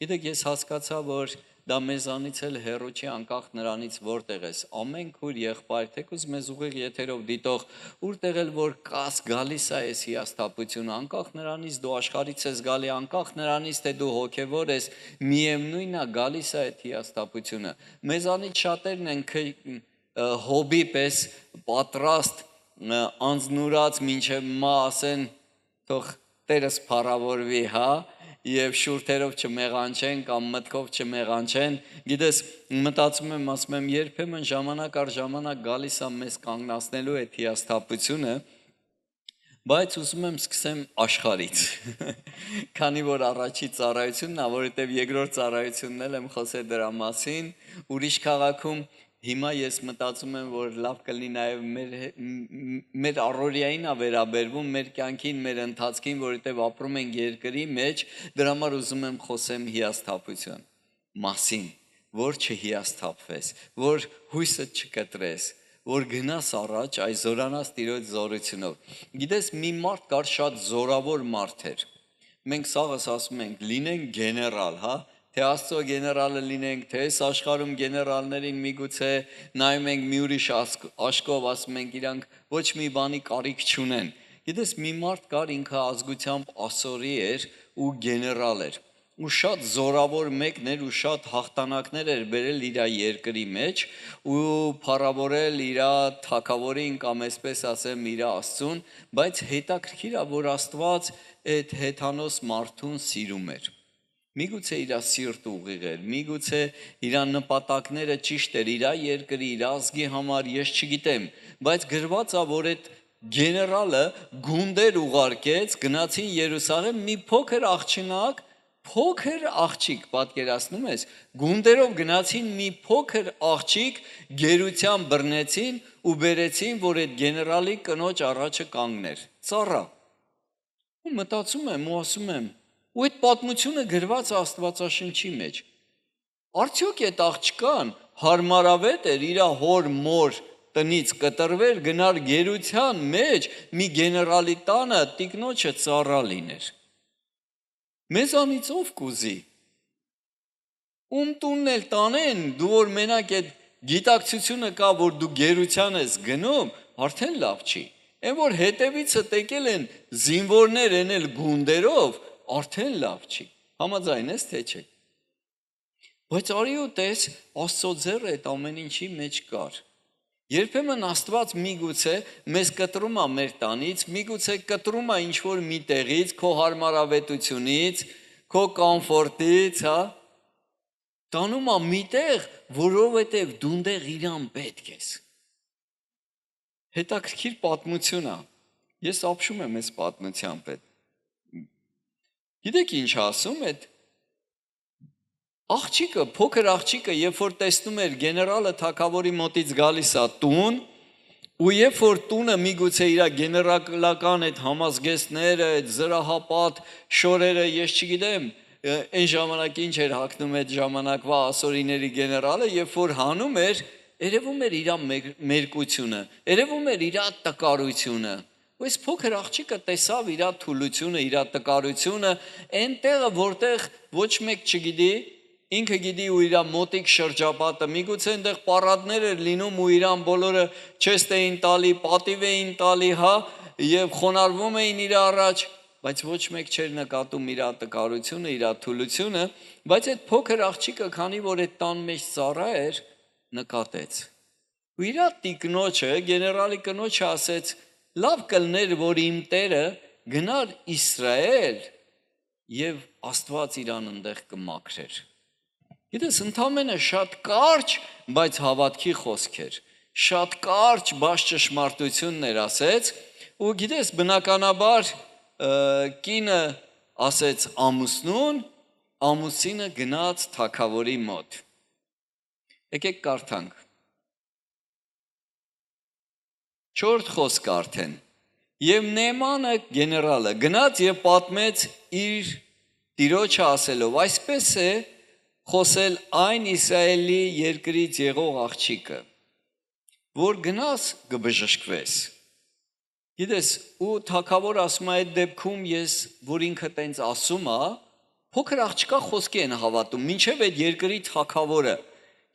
Գիտեք, ես հասկացա, որ դա մեզանից էլ հեռու չի, անկախ նրանից որտեղ ես, ամեն քույր եղբայր, թեկուզ մեզ ուղիղ եթերով դիտող, որտեղ էլ որ կաս գալիս է այս հիասթափությունը, անկախ նրանից դու աշխարհից ես գալի, անկախ նրանից թե դու հոգևոր ես, միևնույնն է գալիս է այդ հիասթափությունը։ Մեզանից շատերն են հոբի պես պատրաստ անձնուրած մինչև մա ասեն, թող Տերս փառավորվի, հա, եւ շուրթերով չմեղանչեն կամ մտքով չմեղանչեն, գիտես, մտածում եմ, ասում եմ, երբեմն ժամանակ առ ժամանակ գալիս է մեզ կանգնացնելու այդ հիասթափությունը, բայց ուզում եմ սկսեմ աշխարհից, քանի որ առաջի ծառայությունն է, որովհետեւ երկրորդ ծառայությունն էլ եմ խոսել դրա մասին, ուրիշ քաղաքում Հիմա ես մտածում եմ, որ լավ կլինի նաև մեր առօրյային է վերաբերվում, մեր կյանքին, մեր ընթացքին, որովհետև ապրում ենք երկրի մեջ, դրա համար ուզում եմ խոսեմ հիասթափության մասին, որ չհիասթափվես, որ հույսդ չկտրես, որ գնաս առաջ այս զորանաս Տիրոջ զորությունով։ Գիտես, մի մարդ կար շատ զորավոր մարդ էր։ Մենք սաղս ասում ենք, լինենք գեներալ, հա։ Թե Աստծո գեներալը լինենք, թե այս աշխարհում գեներալներին միգուցե նայում ենք մի ուրիշ աշկով, ասում ենք իրանք ոչ մի բանի կարիք չունեն։ Գիտես, մի մարդ կար, ինքը ազգությամբ ասորի էր ու գեներալ էր։ Ու շատ զորավոր մեկն էր ու շատ հաղթանակներ էր բերել իր երկրի մեջ ու փառավորել իր թագավորին կամ այսպես ասեմ իր Աստծուն, բայց հետաքրքիր է, որ Աստված այդ հեթանոս մարդուն սիրում էր։ Միգուցե իր սիրտը ուղիղ էր, միգուցե իր նպատակները ճիշտ էր, իր երկրի, իր ազգի համար, ես չգիտեմ, բայց գրված է, որ այդ գեներալը գունդեր ուղարկեց, գնացին Երուսաղեմ, մի փոքր աղջիկ, պատկերացնում ես, գունդերով գնացին մի փոքր աղջիկ, գերության բռնեցին ու բերեցին, որ այդ գեներալի կնոջ առաջը կանգներ, ծառա։ Ու մտածում եմ ու ասում եմ, ու այդ պատմությունը գրված է Աստվածաշնչի մեջ։ Արդյոք այդ աղջկան հարմարավետ էր իր հոր մոր տնից կտրվեր, գնար գերության մեջ մի գեներալի տանը տիկնոջը ծառա լիներ։ Մեզանից ով կուզի։ Ում տունն էլ տանեն, դու որ մենակ այդ գիտակցությունը կա, որ դու գերության ես գնում, արդեն լավ չի։ Այն որ հետևիցը տեկել են զինվորներ ենել գունդերով, արդեն լավ չի, համաձայն ես թե չէ։ Բայց արի ու տես, Աստծո ձեռը այդ ամեն ինչի մեջ կար։ Երբեմն Աստված միգուցե մեզ կտրում է մեր տանից, միգուցե կտրում է ինչ-որ մի տեղից, քո հարմարավետությունից, քո կոմֆորտից, հա, տանում է միտեղ, որովհետև դունդեղ իրան պետք ես։ Հետաքրքիր պատմություն է։ Ես ապշում եմ այս պատմությամբ հետ։ Գիտեք ինչ ասում այդ աղջիկը, փոքր աղջիկը, երբ որ տեսնում էր գեներալը թագավորի մոտից գալիս է տուն, ու երբ որ տունը միգուցե իր գեներալական այդ համազգեստները, այդ զրահապատ շորերը, ես չգիտեմ, այն ժամանակ ինչ էր հագնում այդ ժամանակվա ասորիների գեներալը, երբ որ հանում էր, երևում էր իր մերկությունը, երևում էր իր տկարությունը։ Ու այս փոքր աղջիկը տեսավ իր թուլությունը, իր տկարությունը, այնտեղը, որտեղ ոչ մեկ չգիտի, ինքը գիտի ու իր մոտիկ շրջապատը, միգուցե այնտեղ պարադներ էր լինում ու իրան բոլորը չեստ էին տալի, պատիվ էին տալի, հա, եւ խոնարհվում էին իր առաջ, բայց ոչ մեկ չէր նկատում իր տկարությունը, իր թուլությունը, բայց այդ փոքր աղջիկը, քանի որ այդ տան մեջ ծառա էր, նկատեց։ Ու իր տիկնոջը, գեներալի կնոջը ասեց. Լավ կլներ, որ իմ տերը գնար Իսրայել եւ Աստված իրան ընդեղ կմաքրեր։ Գիտես, ընդամենը շատ կարճ, բայց հավատքի խոսք էր։ Շատ կարճ, բայց ճշմարտություններ ասեց, ու գիտես, բնականաբար կինը ասեց ամուսնուն, ամուսինը գնաց թագավորի մոտ։ Եկեք կարդանք։ 4 խոսք արդեն։ Եվ Նեմանը գեներալը գնաց եւ պատմեց իր տիրոջը ասելով. այսպես է խոսել այն Իսրայելի երկրից եղող աղջիկը, որ գնաս կբժշկվես։ Գիտես, ու թագավոր ասում է այդ դեպքում ես, որ ինքը տենց ասում է, Փոքր աղջկա խոսքի են հավատում, մինչև այդ երկրի թագավորը,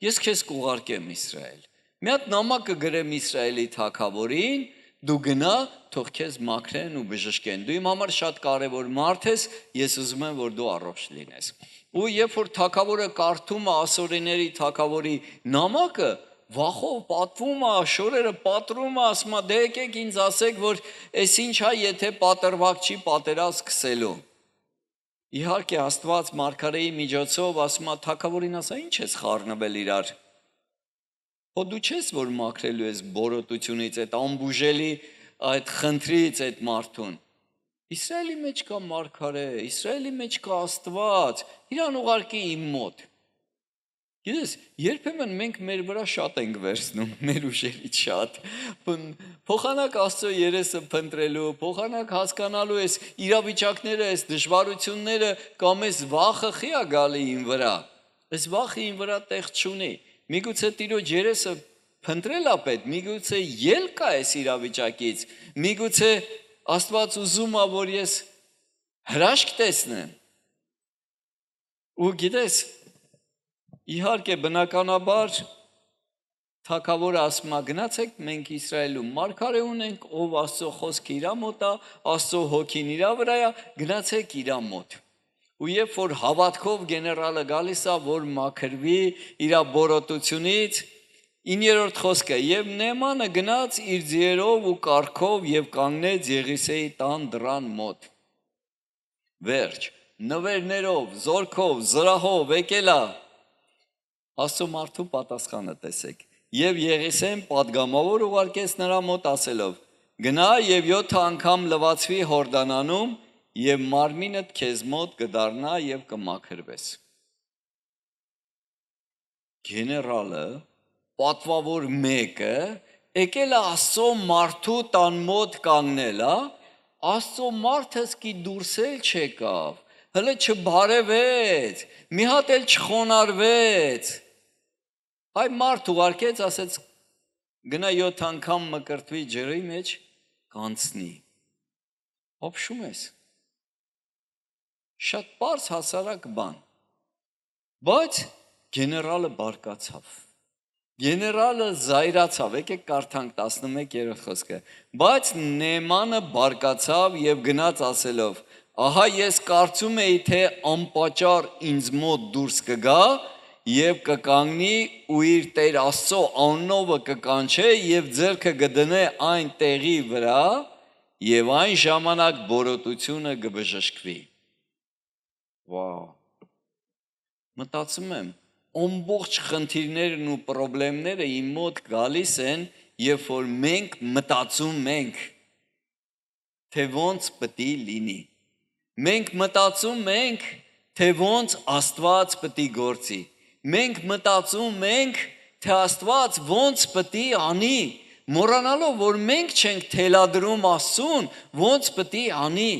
ես քեզ կուղարկեմ Իսրայել։ Մի հատ նամակ կգրեմ Իսրայելի թագավորին, դու գնա, թող քեզ մաքրեն ու բժշկեն։ Դու իմ համար շատ կարևոր մարդ ես, ես ուզում եմ, որ դու առողջ լինես։ Ու երբ որ թագավորը կարդում է ասորիների թագավորի նամակը, վախով պատվում է, շորերը պատռում է, ասում է, դե եկեք ինձ ասեք, որ այս ինչ է, եթե պատրվակ չի պատերազմ սկսելու։ Իհարկե Աստված մարգարեի միջոցով ասում է թագավորին, ասա, ինչ ես խառնվել իրար։ Հո դու չես, որ մաքրելու ես բորոտությունից, այդ ամբուժելի այդ խնդրից այդ մարդուն։ Իսրայելի մեջ կա մարգարե, Իսրայելի մեջ կա Աստված, իրան ուղարկի իմ մոտ։ Գիտես, երբեմն մենք մեր վրա շատ ենք վերցնում, մեր ուժերից շատ, փոխանակ Աստծո երեսը փնտրելու, փոխանակ հասկանալու ես իրավիճակները, այս դժվարությունները կամ այս վախը խի է գալի իմ վրա, այս վախը իմ վրա տեղ չունի, միգուցե Տիրոջ երեսը փնտրել է պետք, միգուցե ելք կա այս իրավիճակից, միգուցե Աստված ուզում է, որ ես հրաշք տեսնեմ, ու գիտես, իհարկե բնականաբար թագավորը ասում է գնացեք մենք Իսրայելում մարգարե ունենք ով Աստծո խոսքը իր մոտ է Աստծո հոգին իր վրա է գնացեք իր մոտ ու երբ որ հավատքով գեներալը գալիս է որ մաքրվի իր բորոտությունից 9-րդ խոսքը եւ Նեմանը գնաց իր ձիերով ու կառքով եւ կանգնեց Եղիսեի տան դռան մոտ վերջ նվերներով զորքով զրահով եկել է Աստծո մարդու պատասխանը տեսեք եւ Եղիսեն падգամավոր ուղարկեց նրա մոտ ասելով գնա եւ 7 անգամ լվացվի Հորդանանում եւ մարմինդ քեզ մոտ կդառնա եւ կմաքրվես Գեներալը պատվավոր մեկը եկել է Աստծո մարդու տան մոտ կանգնել է Աստծո մարդը սկի դուրսել չեկավ հələ չբարևեց մի հատ էլ չխոնարհվեց Այ մարդ ուղարկեց, ասեց, գնա 7 անգամ մկրտվի ջրի մեջ, կանցնի, հոպշում ես, շատ պարզ հասարակ բան, բայց գեներալը բարկացավ, գեներալը զայրացավ, եկեք կարդանք 11-րդ խոսքը, բայց Նեմանը բարկացավ և գնաց ասելով, ահա ես կարծում էի, թե անպատճառ ինձ մոտ դուրս կգա, Եվ կկանգնի ու իր Տեր Աստծո անունովը կկանչե եւ ձեռքը կդնե այն տեղի վրա եւ այն ժամանակ բորոտությունը կբժշկվի։ Վաու։ Մտածում եմ, ամբողջ խնդիրներն ու խնդիրները իմ մոտ գալիս են, երբ որ մենք մտածում ենք, թե ոնց պետք է լինի։ Մենք մտածում ենք, թե ոնց Աստված պետք է գործի։ Մենք մտածում ենք, թե Աստված ոնց պետք է անի, մոռանալով, որ մենք չենք թելադրում Աստծուն, ոնց պետք է անի,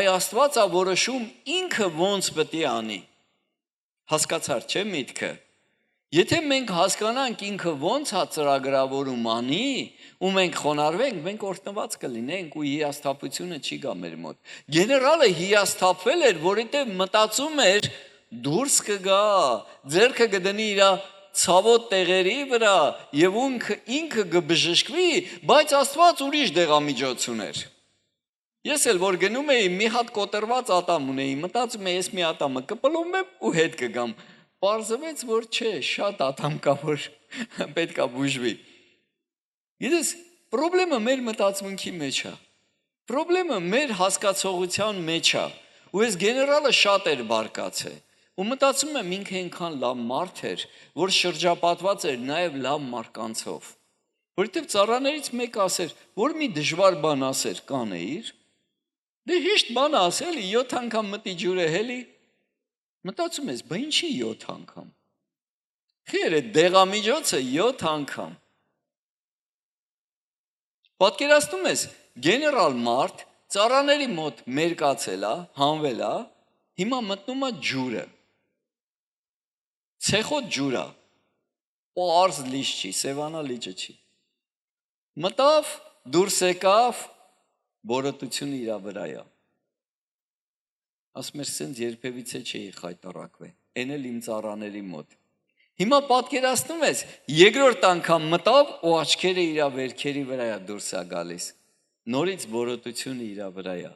այ Աստված է որոշում ինքը ոնց պետք է անի։ Հասկացար, չէ՞ միտքը։ Եթե մենք հասկանանք ինքը ոնց է ծրագրավորում անի, ու մենք խոնարհվենք, մենք օրհնված կլինենք ու հիասթափությունը չի գա մեր մոտ։ Գեներալը հիասթափվել էր, որովհետև մտածում էր դուրս կգա, ձեռքը կդնի իր ցավոտ տեղերի վրա եւ ինքը կբժշկվի, բայց Աստված ուրիշ դեղամիջոց ուներ։ Ես էլ որ գնում էի մի հատ կոտրված ատամ ունեի, մտածում էի ես մի ատամը կպլոմեմ ու հետ կգամ։ Պարզվեց, որ չէ, շատ ատամ կա, որ պետք է բուժվի։ Գիտես, խնդրեմը մեր մտածմունքի մեջ է։ Խնդրեմը մեր հասկացողության մեջ է։ Ու այս գեներալը շատ էր բարկացել։ Ու մտածում եմ ինքը այնքան լավ մարդ էր, որ շրջապատված էր նաև լավ մարկանցով։ Որովհետև ծառաներից մեկը ասեր, որ մի դժվար բան ասեր, կանեիր։ Դե հիշտ բան ասելի 7 անգամ մտի ջուրը հելի։ Մտածում ես, բա ինչի 7 անգամ։ Խեր է դեղամիջոցը 7 անգամ։ Պատկերացնում ես, գեներալ մարդ ծառաների մոտ մերկացել է, հանվել է, հիմա մտնում է ջուրը։ Ցեխոտ ջուրա, պարզ լիճ չի, Սևանա լիճը չի։ Մտավ, դուրս եկավ, բորոտությունը իր վրա է։ ասում էր սենց երբևիցե չէի խայտարակվել, այն էլ իմ ծառաների մոտ։ Հիմա պատկերացնում ես, երկրորդ անգամ մտավ ու աչքերը իր վերքերի վրա է դուրս է գալիս, նորից բորոտությունը իր վրա է,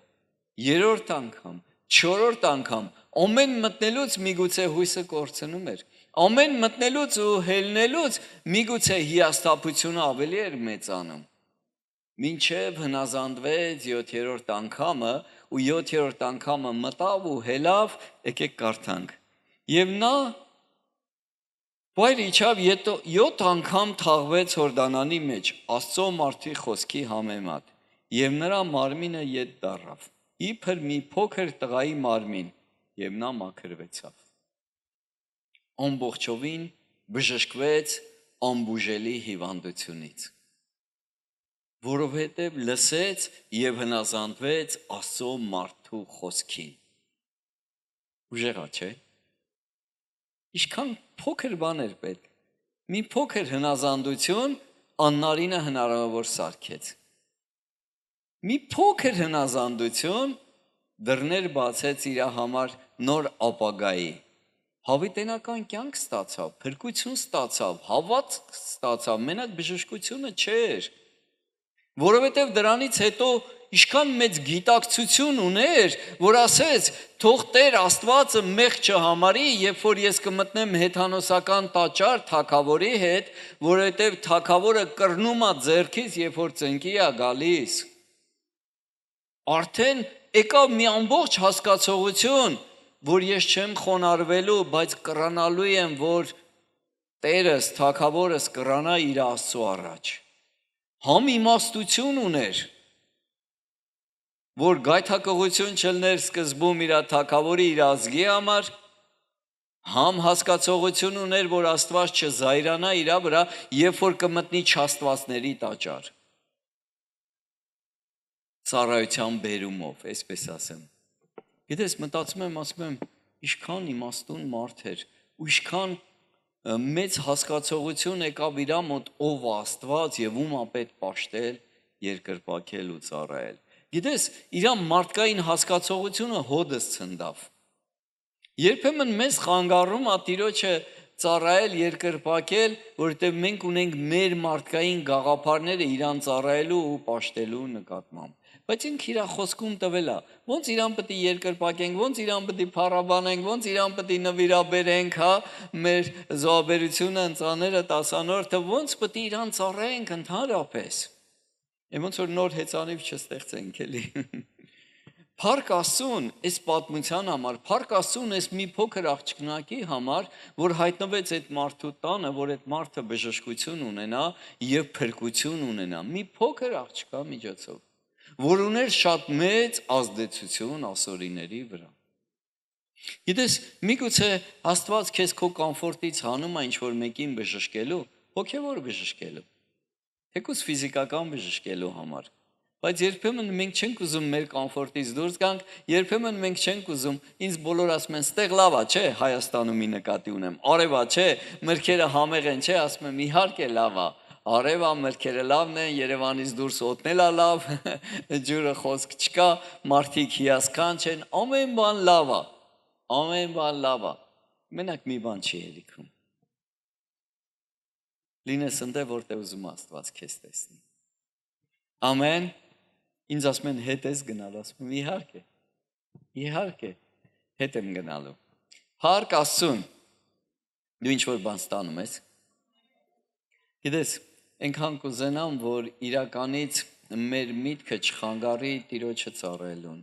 երրորդ անգամ, չորրորդ անգամ, ամեն մտնելուց միգուցե հույսը կորցնում էր, ամեն մտնելուց ու հելնելուց միգուցե հիասթափությունը ավելի էր մեծանում, մինչև հնազանդվեց 7-րդ անգամը ու 7-րդ անգամը մտավ ու հելավ, եկեք կարդանք, և նա Վայր իջավ 7 անգամ թաղվեց Հորդանանի մեջ, Աստծո մարդի խոսքի համեմատ, և նրա մարմինը ետ դառավ, իբր մի փոքր տղայի մարմին, և նա մաքրվեցավ։ Ամբողջովին բժշկվեց անբուժելի հիվանդությունից, որովհետև լսեց և հնազանդվեց Աստծո մարդու խոսքին։ Ուժեղա, չէ՞։ Ինչքան փոքր բան էր պետք, մի փոքր հնազանդություն Աննարինը հնարավոր սարքեց, մի փոքր հնազանդություն դռներ բացեց իր համար նոր ապագայի, հավիտենական կյանք ստացավ, փրկություն ստացավ, հավատք ստացավ, մենակ բժշկությունը չէր, որովհետև դրանից հետո ինչքան մեծ գիտակցություն ուներ, որ ասեց, թող Տեր Աստվածը մեղք չհամարի, երբ որ ես կմտնեմ հեթանոսական տաճար թագավորի հետ, որովհետև թագավորը կռնում է ձեռքից, երբ որ ծնկի է գալիս։ Արդեն եկավ մի ամբողջ հասկացողություն, որ ես չեմ խոնարհվելու, բայց կռանալու եմ, որ Տերս, թագավորս կռանա իր Աստծո առաջ։ Համիմաստություն ուներ, որ գայթակղություն չլներ սկզբում իր թագավորի իր ազգի համար, համ հասկացողություն ուներ, որ Աստված չզայրանա իր վրա, երբ որ կմտնի չաստվածների տաճար։ Ծառայության բերումով, այսպես ասեմ։ Գիտես, մտածում եմ, ասում եմ, ինչքան իմաստուն մարդ էր, ու ինչքան մեծ հասկացողություն եկավ իր մոտ ով Աստված եւ ում է պետք պաշտել, երկրպագել ու ծառայել։ Գիտես, իր մարդկային հասկացողությունը հոդս ցնդավ։ Երբեմն մեզ խանգարում է Տիրոջը ծառայել, երկրպագել, որովհետև մենք ունենք մեր մարդկային գաղափարները իրան ծառայելու ու պաշտելու նկատմամբ։ Բայց ինքը իր խոսքում տվել է, ոնց իրան պետք է երկրպագենք, ոնց իրան պետք է փառաբանենք, ոնց իրան պետք է նվիրաբերենք, հա, մեր զոհաբերությունը, ընծաները, տասանորդը, ոնց պետք է իրան ծառայենք ընդհանրապես։ Ոնց որ նոր հեծանիվ չստեղծենք, էլի։ Փառք Աստծուն այս պատմության համար, փառք Աստծուն այս մի փոքր աղջկնակի համար, որ հայտնվեց այդ մարդու տանը, որ այդ մարդը բժշկություն ունենա եւ փրկություն ունենա, մի փոքր աղջկա միջոցով, որ ուներ շատ մեծ ազդեցություն ասորիների վրա։ Գիտես, միգուցե Աստված քեզ քո կոմֆորտից հանում է ինչ-որ մեկին բժշկելու, հոգևոր բժշկելու, թեկուզ ֆիզիկական բժշկելու համար, բայց երբեմն մենք չենք ուզում մեր կոմֆորտից դուրս գանք, երբեմն մենք չենք ուզում, ինձ բոլոր ասում են, ստեղ լավ է, չէ, Հայաստանում մի նկատի ունեմ, արևա, չէ, մրգերը համեղ են, չէ, ասում եմ, իհարկե լավ է, արևա, մրգերը լավն են, Երևանից դուրս օտնել է լավ, ջուրը խոսք չկա, մարդիկ հիասքանչ են, ամեն բան լավ է, ամեն բան լավ է, մենակ մի բան չի հերիքում։ Լինես ընդ է, որտեղ ուզում Աստված քեզ տեսնի։ Ամեն, ինձ ասում են հետ ես գնալ, ասում եմ իհարկե, հետ եմ գնալու։ Փառք Աստծուն, դու ինչ-որ բան ստանում ես։ Գիտես, այնքան կուզենամ, որ իրականից մեր միտքը չխանգարի Տիրոջը ծառայելուն,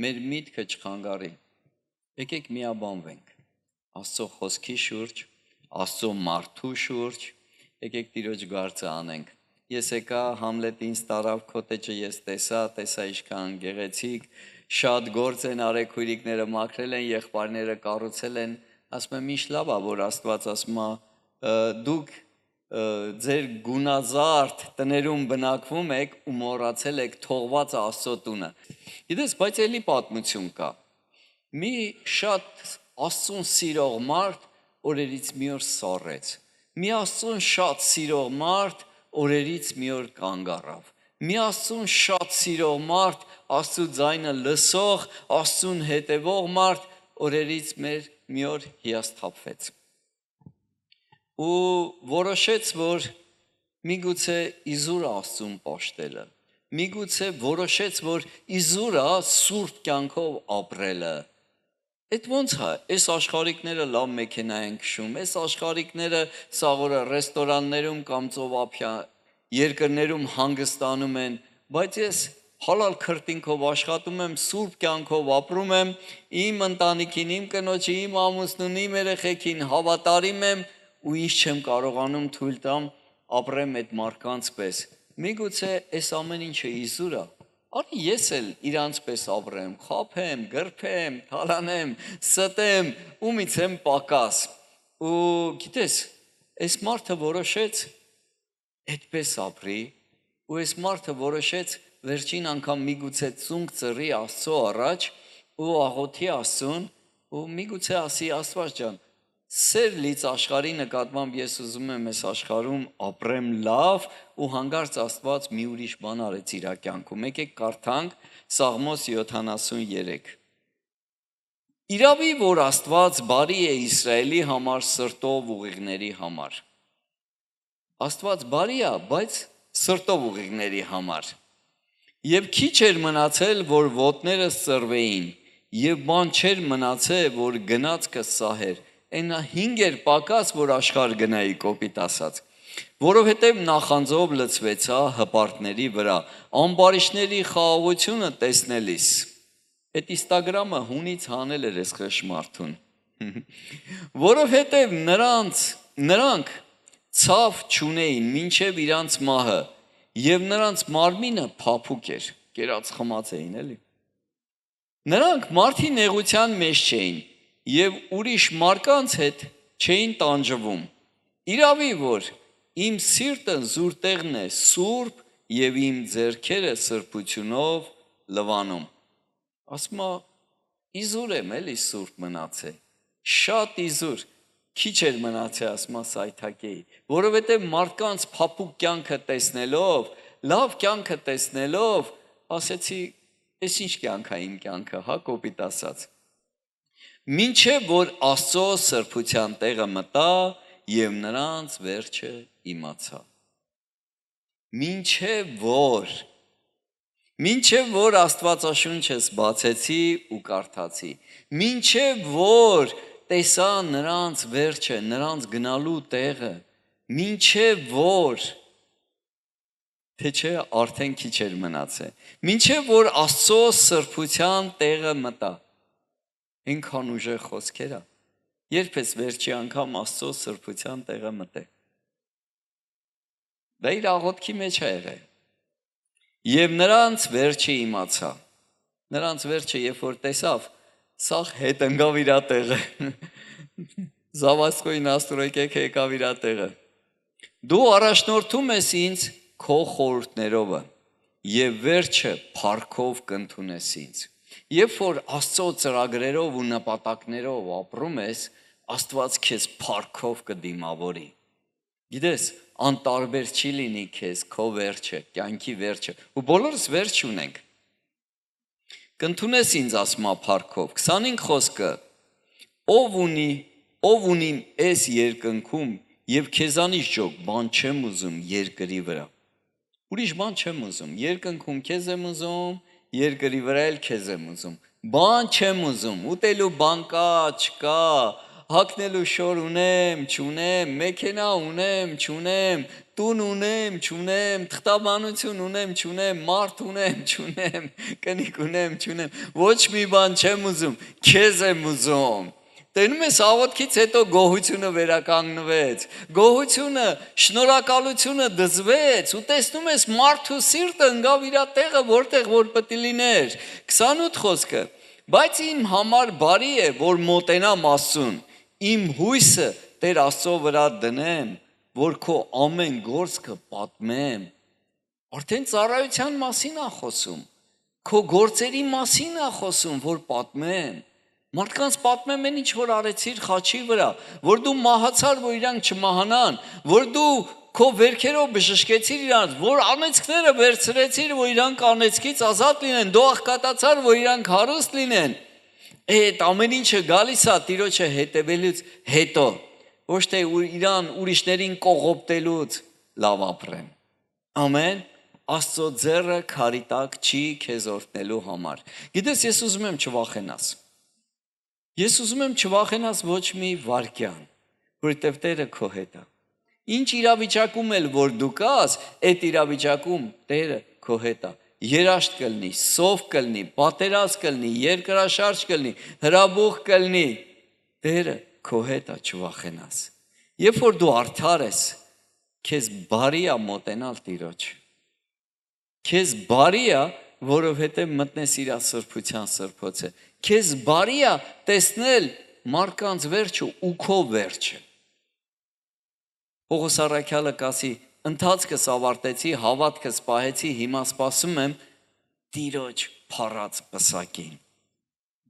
մեր միտքը չխանգարի։ Եկեք միաբանվենք Աստծո խոսքի շուրջ, Աստծո մարդու շուրջ, եկեք Տիրոջ գործը անենք։ Ես եկա Համլետ ինձ տարավ քոտեջը ես տեսա ինչքան գեղեցիկ, շատ գործ են արել քույրիկները մաքրել են, եղբայրները կառուցել են, ասում եմ ինչ լավ է, որ Աստված ասում է դուք ձեր գունազարդ տներում բնակվում եք ու մոռացել եք թողված Աստծո տունը։ Գիտես, բայց էլի պատմություն կա։ Մի շատ Աստծուն սիրող մարդ օրերից մի օր սառեց։ Մի Աստծուն շատ սիրող մարդ օրերից մի օր կանգ առավ։ մի Աստծուն շատ սիրող մարդ, Աստծու ձայնը լսող, Աստծուն հետևող մարդ օրերից մի օր հիասթափվեց։ Ու որոշեց, որ միգուցե իզուր Աստծուն պաշտելը, միգուցե որոշեց, որ իզուր է սուրբ կյանքով ապրելը։ Այդ ոնց է, այս աշխարհիկները լավ մեքենա են քշում, այս աշխարհիկները սաղորը ռեստորաններում կամ ծովափիա երկրներում հանգստանում են, բայց ես հալալ քրտինքով աշխատում եմ, սուրբ կյանքով ապրում եմ, իմ ընտանիքին, իմ կնոջի, իմ ամուսնուն, իմ երեխեքին հավատարիմ եմ ու ինչ չեմ կարողանում թույլ տամ ապրեմ այդ մարդկանց պես։ Միգուցե այս ամեն ինչը իզուր է։ Արի ես էլ իրանց պես ապրեմ, խաբեմ, գրփեմ, թալանեմ, ստեմ, ումից եմ պակաս։ Ու գիտես, այս մարդը որոշեց այդպես ապրի, ու այս մարդը որոշեց վերջին անգամ միգուցե ծունկ ծռի Աստծո առաջ ու աղոթի Աստծուն ու միգուցե ասի Աստված ջան, սեր լից աշխարհի նկատմամբ ես ուզում եմ այս աշխարհում ապրեմ լավ ու հանգարց Աստված մի ուրիշ բան արեց իր կյանքում։ Եկեք կարդանք Սաղմոս 73։ Իրավի որ Աստված բարի է Իսրայելի համար սրտով ուղիղների համար։ Աստված բարի է, բայց սրտով ուղիղների համար։ Եվ քիչ էր մնացել, որ ոտները սրվեին, եւ բան չէր մնացել, որ գնացքը սահեր։ Այնա 5 էր պակաս, որ աշխարհ գնայի կոպիտ ասած։ Որովհետև նախանձով լցվեցա հպարտների վրա, ամբարիշների խաղաղությունը տեսնելիս։ Այդ Instagram-ը հունից հանել էր այս խշմարթուն։ Որովհետև նրանք ցավ չունեին մինչև իրանց մահը, եւ նրանց մարմինը փափուկ էր, կերած խմած էին էլի։ Նրանք մարդի նեղության մեջ չէին եւ ուրիշ մարկանց հետ չէին տանջվում։ Իրավի որ իմ սիրտը զուր տեղն է սուրբ եւ իմ ձեռքերը սրբությունով լվանում։ Ասում է իզուր եմ էլի սուրբ մնացե։ Շատ իզուր, քիչ էր մնացել ասում է սայթակեի, որովհետեւ մարդկանց փափուկ կյանքը տեսնելով, լավ կյանքը տեսնելով, ասեցի, այս ինչ կյանք է իմ կյանքը, հա կոպիտ ասած։ Մինչև որ Աստծո սրբության տեղը մտա եւ նրանց վերջը իմացա։ Մինչև որ Աստվածաշունչս բացեցի ու կարդացի, մինչև որ տեսա նրանց վերջը, նրանց գնալու տեղը, մինչև որ թե չէ արդեն քիչ էր մնացել, մինչև որ Աստծո սրբության տեղը մտա։ Ինքան ուժեղ խոսքեր է։ Երբ ես վերջի անգամ Աստծո սրբության տեղը մտե։ Դա իր աղոթքի մեջ է եղել։ Եվ նրանց վերջը իմացա։ Նրանց վերջը երբ որ տեսավ, սաղ հետ ընկավ իր տեղը։ Զավասկոյի նաստրոյկեք եկավ իր տեղը։ Դու առաջնորդում ես ինձ քո խորհուրդներովը եւ վերջը փառքով կընդունես ինձ։ Երբ որ Աստծո ծրագրերով ու նպատակներով ապրում ես, Աստված քեզ փառքով կդիմավորի։ Գիտես, անտարբեր չի լինի քեզ քո վերջը, կյանքի վերջը, ու բոլորս վերջ ունենք։ Կընդունես ինձ ասմա փառքով։ 25 խոսքը. ով ունի այս երկնքում եւ քեզանից ջոկ, բան չեմ ուզում երկրի վրա։ Ուրիշ բան չեմ ուզում, երկնքում քեզ եմ ուզում, երկրի վրա էլ քեզ եմ ուզում։ Բան չեմ ուզում, ուտելու բան կա, չկա, հագնելու շոր ունեմ, չունեմ, մեքենա ունեմ, չունեմ, տուն ունեմ, չունեմ, թղթաբանություն ունեմ, չունեմ, մարդ ունեմ, չունեմ, կնիկ ունեմ, չունեմ, ոչ մի բան չեմ ուզում, քեզ եմ ուզում։ Տենում ես աղոթքից հետո գոհությունը վերականգնվեց, գոհությունը, շնորհակալությունը դզվեց ու տեսնում ես մարդու սիրտը ընկավ իր տեղը, որտեղ որ պետք է լիներ։ 28 խոսքը. բայց իմ համար բարի է, որ մոտենամ Աստծուն, իմ հույսը Տեր Աստծո վրա դնեմ, որ քո ամեն գործքը պատմեմ։ Արդեն ծառայության մասին է խոսում, քո գործերի մասին է խոսում, որ պատմեմ։ Մարդկանց պատմեմ են ինչ որ արեցիր խաչի վրա, որ դու մահացար, որ իրանք չմահանան, որ դու քո վերքերով բժշկեցիր իրանց, որ անեծքները վերցրեցիր, որ իրանք անեծքից ազատ լինեն, դու աղքատացար, որ իրանք հարուստ լինեն։ Այդ ամեն ինչը գալիս է Տիրոջը հետևելուց հետո, ոչ թե իրան ուրիշներին կողոպտելուց լավ ապրեն։ Ամեն, Աստծո ձեռը քարի տակ չի քեզ օրհնելու համար։ Գիտես, ես ուզում եմ չվախենաս։ Ես ուզում եմ չվախենաս ոչ մի վարքյան, որովհետև Տերը քո հետ է։ Ինչ իրավիճակում էլ որ դու կաս, այդ իրավիճակում Տերը քո հետ է։ Երաշտ կլինի, սով կլինի, պատերազմ կլինի, երկրաշարժ կլինի, հրաբուխ կլինի, Տերը քո հետ է, չվախենաս։ Երբ որ դու արդար ես, քեզ բարի է մոտենալ Տիրոջ։ Քեզ բարի է, որովհետև մտնես իր սրբության սրբոցը։ Քեզ բարի է տեսնել մարդկանց վերջը ու քո վերջը։ Պողոս առաքյալը կասի, ընթացքս ավարտեցի, հավատքս պահեցի, հիմա սպասում եմ Տիրոջ փառած պսակին։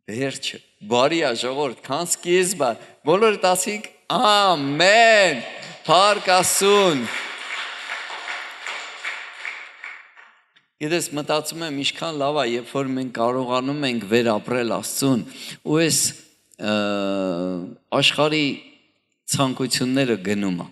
Վերջը բարի է ժողովուրդ, քան սկիզբը։ Բոլորդ ասիք ամեն։ Փառք Աստծուն։ Գիտես, մտածում եմ ինչքան լավ է, երբ որ մենք կարողանում ենք վերապրել Աստծուն ու այս աշխարհի ցանկությունները գնում է։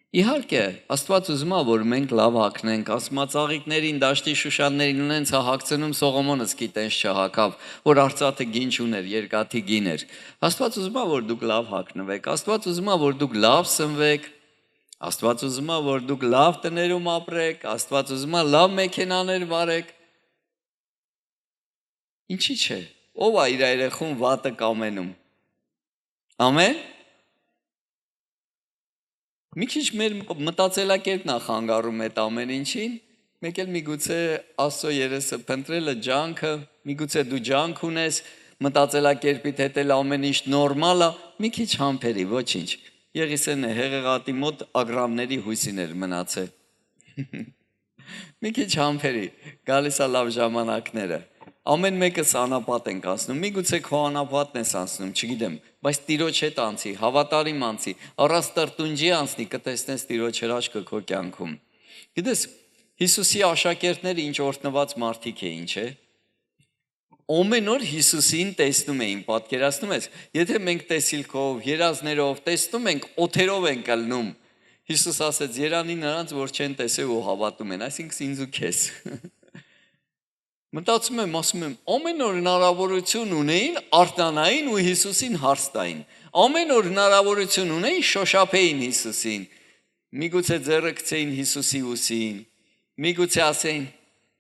Իհարկե, Աստված ուզում է, որ մենք լավ հագնենք, ասմածաղիկներին, դաշտի շուշաններին ունենց հագցնում Սողոմոնս գիտես չհագավ, որ արծաթը գին չուներ, երկաթի գին էր։ Աստված ուզում է, որ դուք լավ հագնվեք, Աստված ուզում է, որ դուք լավ սնվեք, Աստված ուզում է, որ դուք լավ տներում ապրեք, Աստված ուզում է լավ մեքենաներ վարեք։ Ինչի՞ չէ։ Ով է իր երեխուն վատը կամենում։ Ամեն։ Մի քիչ մեր մտածելակերպն է խանգարում այդ ամեն ինչին, մեկ էլ միգուցե Աստծո երեսը փնտրելը ջանքը, միգուցե դու ջանք ունես, մտածելակերպիդ հետ էլ ամեն ինչ նորմալ է, մի քիչ համբերի, ոչինչ։ Եղիսենը հեղեղատի մոտ ագրամների հույսին էր մնացել։ Մի քիչ համբերի, գալիս է լավ ժամանակները։ Ամեն մեկս անապատ ենք անցնում, միգուցե քո անապատն ես անցնում, չգիտեմ, բայց Տիրոջ հետ անցի, հավատարիմ անցի, առանց տրտունջի անցնի, կտեսնես Տիրոջ հրաշքը քո կյանքում։ Գիտես, Հիսուսի աշակերտները ինչ օրհնված մարդիկ էին, չէ՞։ Ամեն օր Հիսուսին տեսնում էին, պատկերացնում ես, եթե մենք տեսիլքով, երազներով տեսնում ենք, օթերով ենք ելնում։ Հիսուս ասեց, երանի նրանց, որ չեն տեսել ու հավատում են, այսինքն ինձ ու քեզ։ Մտածում եմ, ասում եմ, ամեն օր հնարավորություն ունեին, արթնանային ու Հիսուսին հարց տային։ Ամեն օր հնարավորություն ունեին, շոշափեին Հիսուսին։ Միգուցե ձեռը գցեին Հիսուսի ուսին, միգուցե ասեին,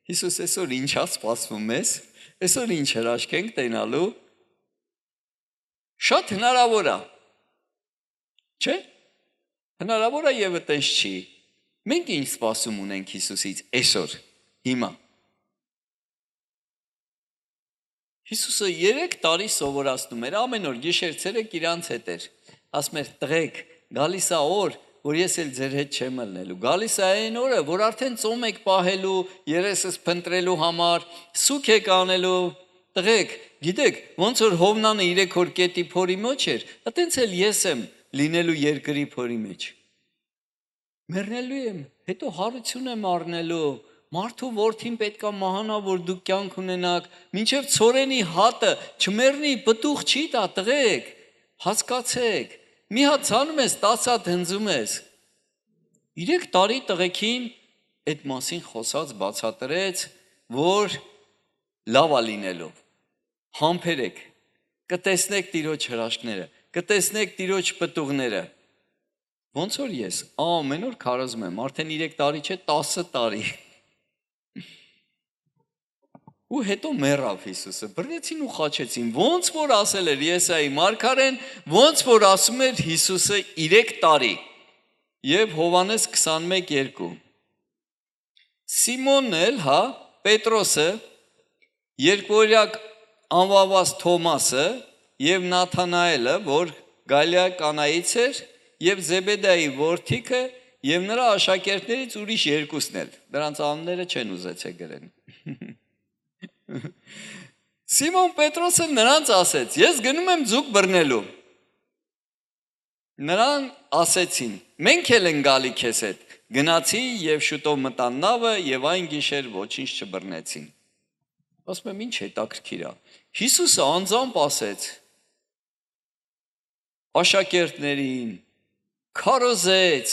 Հիսուս, այսօր ինչ է սպասվում ես, այսօր ինչ հրաշք ենք տենալու։ Շատ հնարավոր է, չէ՞։ Հնարավոր է եւ այտենց չի։ Մենք ինչ սպասում ունենք Հիսուսից այսօր, հիմա։ Հիսուսը 3 տարի սովորացնում էր, ամեն օր գիշեր ցերեկ իրանց հետ էր։ Ասում էր, տղեկ, գալիս է օր, որ ես էլ ձեր հետ չեմ ելնելու։ Գալիս է այն օրը, որ արդեն ծոմ եք պահելու, երեսս փնտրելու համար, սուք եք անելու։ Տղեկ, գիտեք, ոնց որ Հովնանը 3 օր կետի փորի մեջ էր, այտենց էլ ես եմ լինելու երկրի փորի մեջ։ Մեռնելու եմ, հետո հարություն եմ առնելու։ Մարդու որդին պետքա մահանա, որ դուք կյանք ունենաք, մինչև ցորենի հատը չմեռնի, պտուղ չի տա, տղեկ, հասկացեք, մի հատ ցանում ես, 10 հատ հնձում ես։ 3 տարի տղեկին այդ մասին խոսած բացատրեց, որ լավ է լինելու, համբերեք, կտեսնեք Տիրոջ հրաշքները, կտեսնեք Տիրոջ պտուղները։ Ոնց որ ես ամեն օր քարոզում եմ, արդեն 3 տարի չէ, 10 տարի։ Ու հետո մեռավ Հիսուսը, բռնեցին ու խաչեցին, ոնց որ ասել էր Եսայի մարգարեն, ոնց որ ասում էր Հիսուսը 3 տարի, և Հովանես 21:2։ Սիմոնն էլ, հա, Պետրոսը, երկվորյակ անվաված Թոմասը և Նաթանայելը, որ Գալիլեա Կանայից էր, և Զեբեդայի որդիքը և նրա աշակերտներից ուրիշ երկուսն էլ, նրանց անունները չեն ուզեցել գրեն։ Սիմոն Պետրոսը նրանց ասեց, ես գնում եմ ձուկ բռնելու։ Նրան ասեցին, մենք էլ են գալի քեզ հետ, Գնացին եւ շուտով մտան նավը եւ այն գիշեր ոչինչ չբռնեցին։ Ասում եմ, ինչ հետաքրքիր է։ Հիսուսը անձամբ ասեց աշակերտներին, քարոզեց,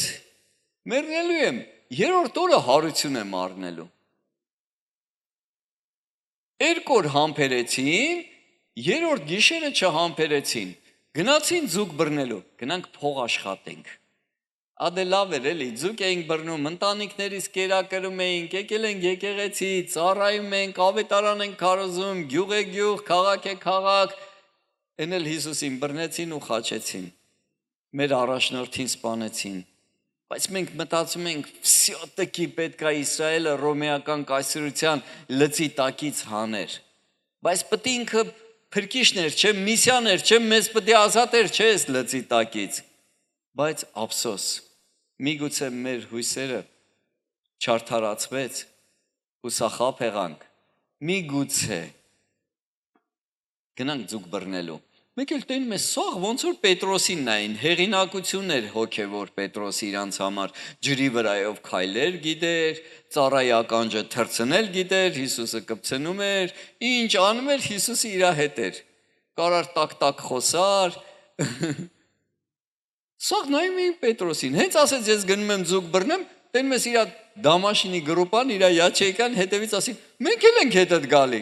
մեռնելու եմ, երրորդ օրը հարություն եմ առնելու։ Երկու օր համբերեցին, երրորդ գիշերը չհամբերեցին, գնացին ձուկ բռնելու, գնանք փող աշխատենք։ Ադե լավ էր էլի, ձուկ էինք բռնում, ընտանիքներից կերակրում էինք, եկել ենք եկեղեցի, ծառայում ենք, ավետարան ենք քարոզում, գյուղ է գյուղ, քաղաք է քաղաք, են էլ Հիսուսին բռնեցին ու խաչեցին, մեր առաջնորդին սպանեցին, բայց մենք մտածում ենք, վսյոտկի պետք է Իսրայելը ռոմեական կայսրության լծի տակից հաներ, բայց պետք է ինքը փրկիչներ չէ, միսիաներ չէ, մեզ պետք է ազատեր չէ այս լծի տակից, բայց ափսոս, միգուցե մեր հույսերը չարդարացվեց, հուսախաբ եղանք, միգուցե գնանք ձուկ բռնելու։ Մեկ էլ տենում է սաղ ոնց որ Պետրոսին նային, հեղինակություն էր հոգևոր Պետրոսի իրանց համար, ջրի վրայով քայլեր գիտեր, ծառայի ականջը թռցնել գիտեր, Հիսուսը կպցնում էր, ինչ անում էր, Հիսուսը իր հետ էր, կարար տակ-տակ խոսար, սաղ նայում էին Պետրոսին, հենց ասեց ես գնում եմ ձուկ բռնեմ, տենում ես իր դամաշինի գրուպան, իր յաչեյկան հետևից ասին, մենք էլ ենք հետդ գալի,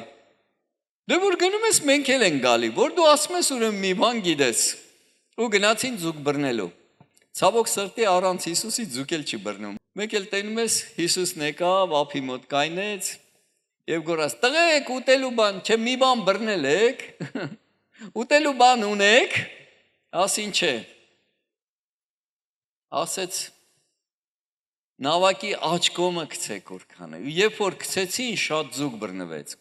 դե որ գնում ես մենք էլ ենք գալի, որ դու ասում ես ուրեմն մի բան գիտես, ու գնացին ձուկ բռնելու, ցավոք սրտի առանց Հիսուսի ձուկ էլ չի բռնում, մեկ էլ տենում ես Հիսուսն եկավ, ափի մոտ կայնեց, եւ գորած, տղեկ ուտելու բան, չէ մի բան բռնել եք, ուտելու բան ունեք, ասին չէ, ասեց նավակի աջ կողմը գցեք որքան է, ու երբ որ գցեցին շատ ձուկ բռնվեց,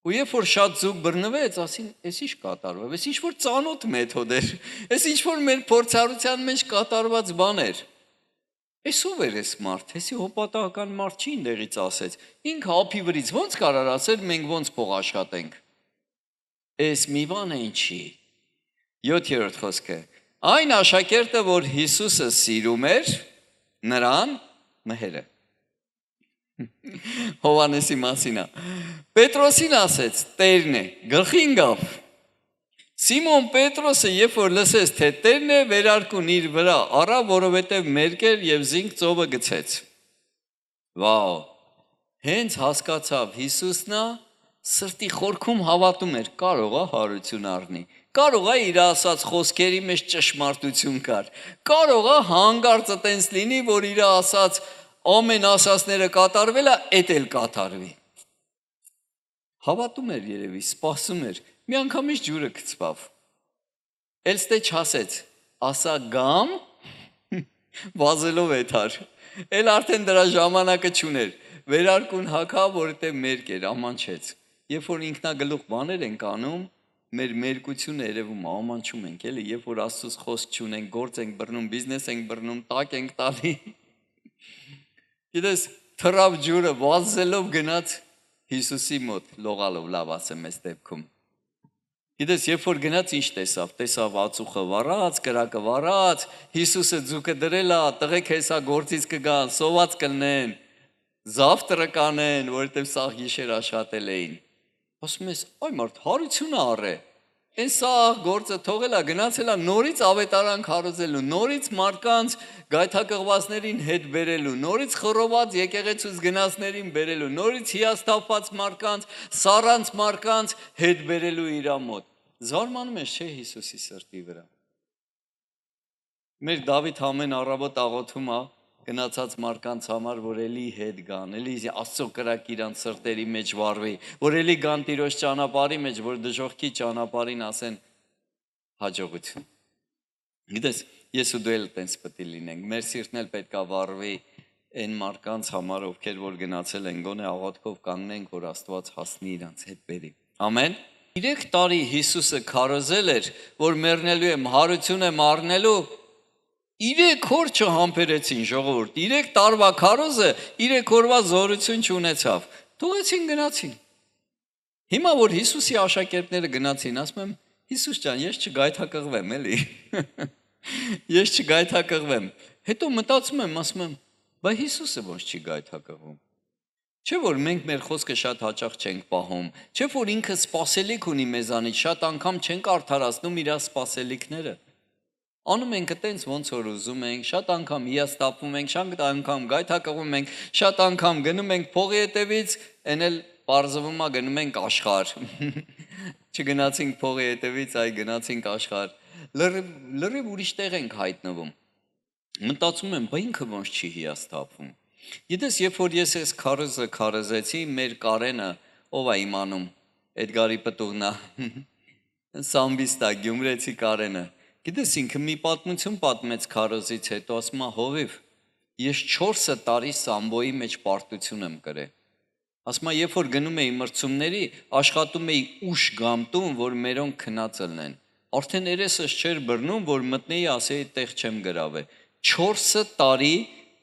ու երբ որ շատ ձուկ բռնվեց, ասին, էս ինչ կատարվավ, էս ինչ որ ծանոթ մեթոդ էր, էս ինչ որ մեր փորձառության մեջ կատարված բան էր, էս ով էր էս մարդ, էսի հոպատական մարդ չի ինդեղից ասեց, ինքը ափի վրից ոնց կարար ասել, մենք ոնց փող աշխատենք, էս մի բան է ինչի, 7-րդ խոսքը, այն աշակերտը, որ Հիսուսը սիրում էր, նրան մհերը, Հովանեսի մասին է, Պետրոսին ասեց, Տերն է, գլխի ընկավ, Սիմոն Պետրոսը, երբ որ լսեց, թե Տերն է, վերարկուն իր վրա առա, որովհետև մերկեր և զինք ծովը գցեց, վաո, հենց հասկացավ Հիսուսնա, սրտի խորքում հավատում էր, կարող է հարություն առնի, կարող է իր ասած խոսքերի մեջ ճշմարտություն կար, կարող է հանգարց տենց լինի, որ իր ասած ամեն ասածները կատարվել է, էդ էլ կատարվի, հավատում էր երևի, սպասում էր, մի անգամից ջուրը գցվավ, էլ ստե չասեց, ասա գամ, վազելով էթար, էլ արդեն դրա ժամանակը չուներ, վերարկուն հագավ, որովհետև մերկ էր, ամանչեց, երբ որ ինքնագլուխ բաներ ենք անում, մեր մերկությունը երևում ամանչում ենք, էլի, երբ որ Աստծուց խոսք չունենք, գործ ենք բռնում, բիզնես ենք բռնում, տակ ենք տալի, գիտես, թռավ ջուրը, վազելով գնաց Հիսուսի մոտ, լողալով լավ ասեմ այս դեպքում, գիտես, երբ որ գնաց ինչ տեսավ ածուխը վառած, կրակը վառած, Հիսուսը ձուկը դրել է, տղեկ հեսա գործից կգան, սոված կլնեն, զավտրը կանեն, որովհետև սաղ գիշեր աշխատել էին, ասում ես, այ մարդ, հարությունը առ է, են սաղ գործը թողել է, գնացել է նորից ավետարան քարոզելու, նորից մարդկանց գայթակղվածներին հետ բերելու, նորից խռոված եկեղեցուց գնացներին բերելու, նորից հիասթափված մարդկանց, սառանց մարդկանց հետ բերելու իր մոտ, զարմանում ես չէ Հիսուսի սրտի վրա, մեր Դավիթ ամեն առավոտ աղոթում է, գնացած մարդկանց համար, որ էլի հետ գան, էլի Աստծո կրակ իրանց սրտերի մեջ վառվի, որ էլի գան Տիրոջ ճանապարհի մեջ, որ դժոխքի ճանապարհին ասեն հաջողություն։ Գիտես, ես ու դու էլ տենց պետք է լինենք, մեր սիրտն էլ պետք է վառվի այն մարդկանց համար, ովքեր որ գնացել են, գոնե աղոթքով կանգնենք, որ Աստված հասնի իրանց հետ բերի։ Ամեն։ 3 տարի Հիսուսը քարոզել էր, որ մեռնելու եմ, հարություն եմ առնելու, 3 օր չհամբերեցին ժողովուրդ, 3 տարվա քարոզը 3 օրվա զորություն չունեցավ, թողեցին գնացին, հիմա որ Հիսուսի աշակերտները գնացին, ասում եմ, Հիսուս ջան, ես չգայթակղվեմ էլի, ես չգայթակղվեմ, հետո մտածում եմ, ասում եմ, Բայց Հիսուսը ոնց չի գայթակղում։ Չէ՞ որ մենք մեր խոսքը շատ հաճախ չենք պահում, չէ՞ որ ինքը սպասելիք ունի մեզանից, շատ անգամ չենք արդարացնում իր սպասելիքները։ Անում ենք այտենց ոնց որ ուզում ենք, շատ անգամ հիասթափվում ենք, շատ անգամ գայթակղում ենք, շատ անգամ գնում ենք փողի հետևից, այն էլ պարզվում է գնում ենք աշխարհ։ Չգնացինք փողի հետևից, այ գնացինք աշխարհ։ Լրիվ ուրիշ տեղ ենք հայտնվում։ Մտածում եմ, բա ինքը ոնց չի հիասթափվում։ Գիտես, երբ որ ես այս քարոզը քարոզեցի, մեր Կարենը, ով է իմանում, Էդգարի պտուղն է, Սամբիստա, Գյումրեցի Կարենը, գիտես, ինքը մի պատմություն պատմեց քարոզից հետո, ասում է, հովիվ, ես 4 տարի Սամբոյի մեջ պարտություն եմ կրել։ Ասում է, երբ որ գնում էի մրցումների, աշխատում էի ուշ գամտում, որ մերոնք քնած ելնեն։ Արդեն երեսս չէր բռնում, որ մտնեի, ասեի, տեղ չեմ գրավել։ 4 տարի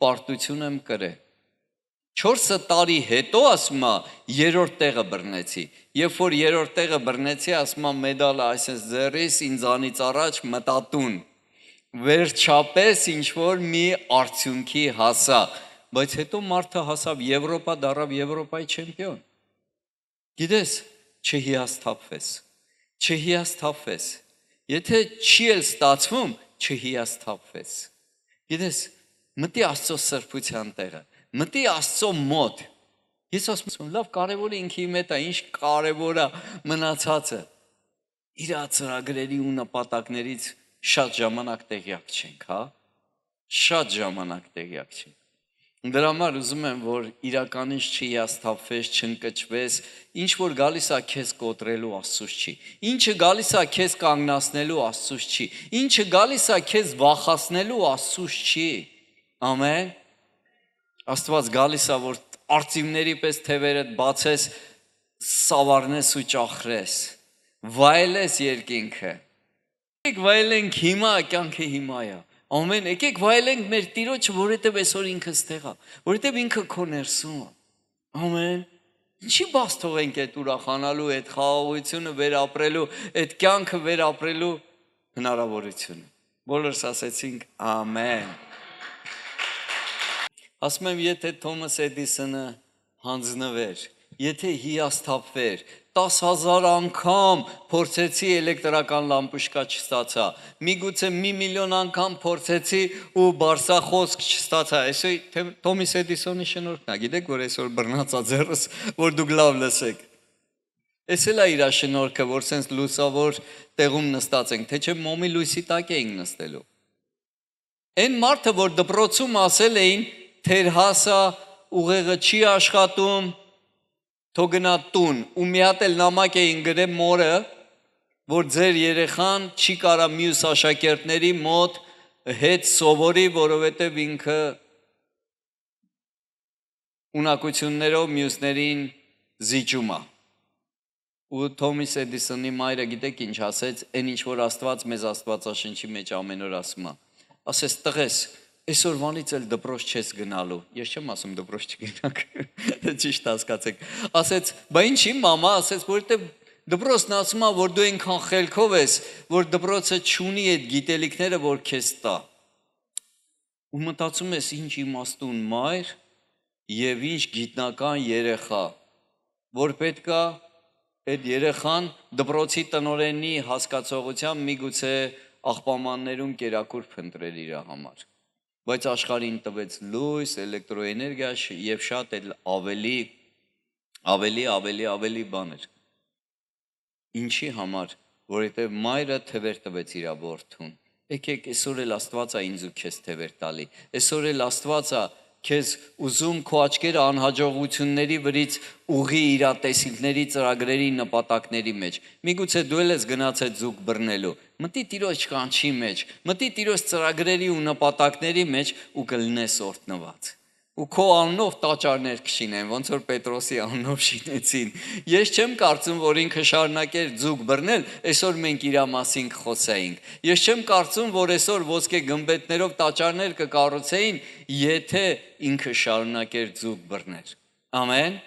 պարտություն եմ կրել։ 4 տարի հետո, ասում է, 3-րդ տեղը բռնեցի։ Երբ որ 3-րդ տեղը բռնեցի, ասում է, մեդալը այսպես ձեռիս ինձանից առաջ մտատուն։ Վերջապես ինչ որ մի արդյունքի հասա, բայց հետո մարդը հասավ Եվրոպա, դառավ Եվրոպայի չեմպիոն։ Գիտես, չհիասթափվես։ Չհիասթափվես։ Եթե չի էլ ստացվում, չհիասթափվես։ Գիտես, մտի Աստծո սրբության տեղը, մտի Աստծո մոտ։ Ես ասում եմ, լավ, կարևորը ինքի մեջ է, ինչ կարևոր է մնացածը։ Իր ծրագրերի ու նպատակներից շատ ժամանակ տեղյակ չենք, հա։ Շատ ժամանակ տեղյակ չենք։ Դրա համար ուզում եմ, որ իրականից չհիասթափվես, չընկճվես, ինչ որ գալիս է քեզ կոտրելու Աստծուց չի։ Ինչը գալիս է քեզ կանգնացնելու Աստծուց չի։ Ինչը գալիս է քեզ վախացնելու Աստծուց չի։ Ամեն։ Աստված գալիս է, որ արծիվների պես թևերդ բացես, սավառնես ու ճախրես, վայելես երկինքը։ Եկեք վայելենք հիմա, կյանքը հիմա է։ Ամեն, եկեք վայելենք մեր Տիրոջը, որովհետև այսօր ինքը ստեղ է, որովհետև ինքը քո ներսում է։ Ամեն։ Ինչի բաց թողենք այդ ուրախանալու, այդ խաղաղությունը վերապրելու, այդ կյանքը վերապրելու հնարավորությունը։ Բոլորս ասեցինք ամեն։ Ասում եմ, եթե Թոմաս Էդիսոնը հանձնվեր, եթե հիասթափվեր, 10,000 անգամ փորձեցի էլեկտրական լամպուշկա չստացա, միգուցե 1,000,000 անգամ փորձեցի ու բարսա խոսք չստացա, այսօր Թոմաս Էդիսոնի շնորհքն է, գիտեք, որ այսօր բռնած է ձեռս, որ դուք լավ լսեք։ Էս էլ է իր շնորհքը, որ սենց լուսավոր տեղում նստած ենք, թե չէ մոմի լույսի տակ էինք նստելու։ Այն մարդը, որ դպրոցում ասել էին, թեր հասա, ուղեղը չի աշխատում, թո գնա տուն, ու մի հատ էլ նամակ էին գրել մորը, որ ձեր երեխան չի կարա մյուս աշակերտների մոտ հետ սովորի, որովհետև ինքը ունակություններով մյուսներին զիջում է։ Ու Թոմաս Էդիսոնի մայրը գիտեք ինչ ասեց, այն ինչ որ Աստված մեզ Աստվածաշնչի մեջ ամեն օր ասում է, ասեց տղես, այսօրվանից էլ դպրոց չես գնալու, ես չեմ ասում դպրոց չգնաք, ճիշտ հասկացեք, ասեց, բա ինչի մամա, ասեց, որովհետև դպրոցն ասում է, որ դու այնքան խելքով ես, որ դպրոցը չունի այդ գիտելիքները, որ քեզ տա։ Ու մտածում ես ինչ իմաստուն մայր եւ ինչ գիտնական երեխա, որ պետքա այդ երեխան դպրոցի տնօրենի հասկացողությամբ միգուցե աղբամաններում կերակուր փնտրել իր համար։ Բայց աշխարհին տվեց լույս, էլեկտրոէներգիա եւ շատ ավելի բաներ։ Ինչի համար, որովհետեւ մայրը թևեր տվեց իր որդուն։ Եկեք այսօր էլ Աստված է ինձ ու քեզ թևեր տալի։ Այսօր էլ Աստված է քեզ ուզում քո աչքերը անհաջողությունների վրից ուղի իրատեսիլների ծրագրերի նպատակների մեջ։ Միգուցե դու ես գնացել ձուկ բռնելու։ Մտի Տիրոջ կանչի մեջ, մտի Տիրոջ ծրագրերի ու նպատակների մեջ ու կլինես օրհնված։ Ու քո անունով տաճարներ կշինեն, ոնց որ Պետրոսի անունով շինեցին։ Ես չեմ կարծում, որ ինքը շարունակեր ձուկ բռնել, այսօր մենք իր մասին խոսեինք։ Ես չեմ կարծում, որ այսօր ոսկե գմբեթներով տաճարներ կկառուցեին, եթե ինքը շարունակեր ձուկ բռներ։ Ամեն։